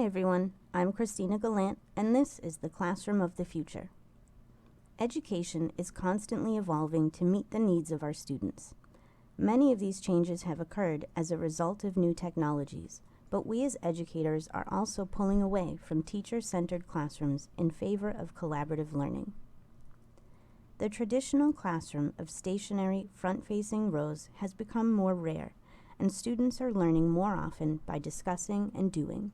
everyone, I'm Christina Gallant, and this is the Classroom of the Future. Education is constantly evolving to meet the needs of our students. Many of these changes have occurred as a result of new technologies, but we as educators are also pulling away from teacher-centered classrooms in favor of collaborative learning. The traditional classroom of stationary, front-facing rows has become more rare, and students are learning more often by discussing and doing.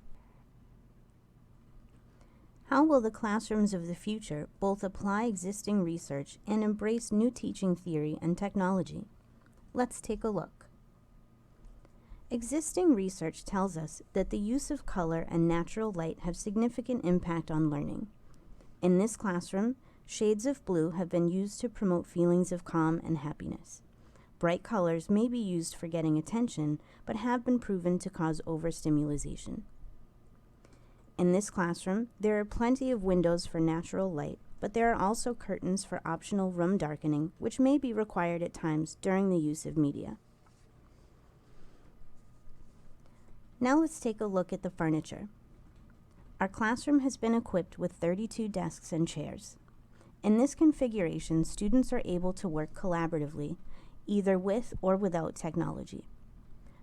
How will the classrooms of the future both apply existing research and embrace new teaching theory and technology? Let's take a look. Existing research tells us that the use of color and natural light have significant impact on learning. In this classroom, shades of blue have been used to promote feelings of calm and happiness. Bright colors may be used for getting attention, but have been proven to cause overstimulation. In this classroom, there are plenty of windows for natural light, but there are also curtains for optional room darkening, which may be required at times during the use of media. Now let's take a look at the furniture. Our classroom has been equipped with 32 desks and chairs. In this configuration, students are able to work collaboratively, either with or without technology.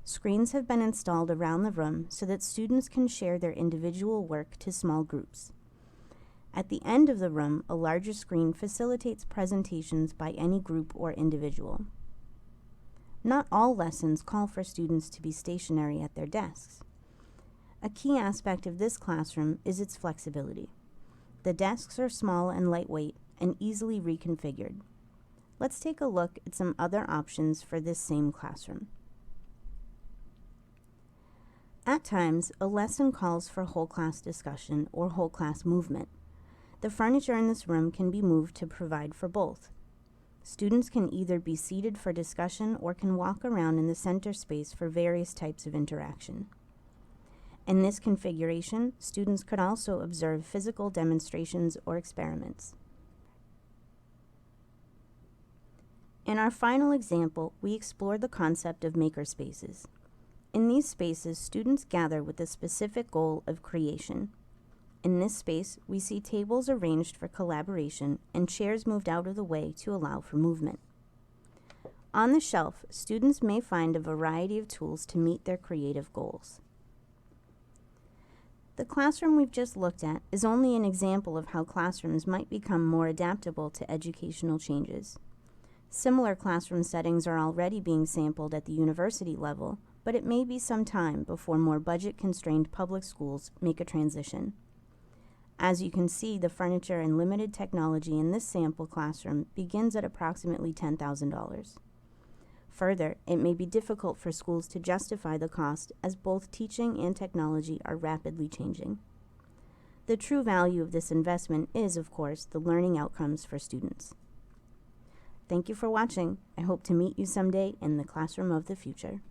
Screens have been installed around the room so that students can share their individual work to small groups. At the end of the room, a larger screen facilitates presentations by any group or individual. Not all lessons call for students to be stationary at their desks. A key aspect of this classroom is its flexibility. The desks are small and lightweight and easily reconfigured. Let's take a look at some other options for this same classroom. At times, a lesson calls for whole class discussion or whole class movement. The furniture in this room can be moved to provide for both. Students can either be seated for discussion or can walk around in the center space for various types of interaction. In this configuration, students could also observe physical demonstrations or experiments. In our final example, we explore the concept of makerspaces. In these spaces, students gather with a specific goal of creation. In this space, we see tables arranged for collaboration and chairs moved out of the way to allow for movement. On the shelf, students may find a variety of tools to meet their creative goals. The classroom we've just looked at is only an example of how classrooms might become more adaptable to educational changes. Similar classroom settings are already being sampled at the university level, but it may be some time before more budget-constrained public schools make a transition. As you can see, the furniture and limited technology in this sample classroom begins at approximately $10,000. Further, it may be difficult for schools to justify the cost as both teaching and technology are rapidly changing. The true value of this investment is, of course, the learning outcomes for students. Thank you for watching. I hope to meet you someday in the classroom of the future.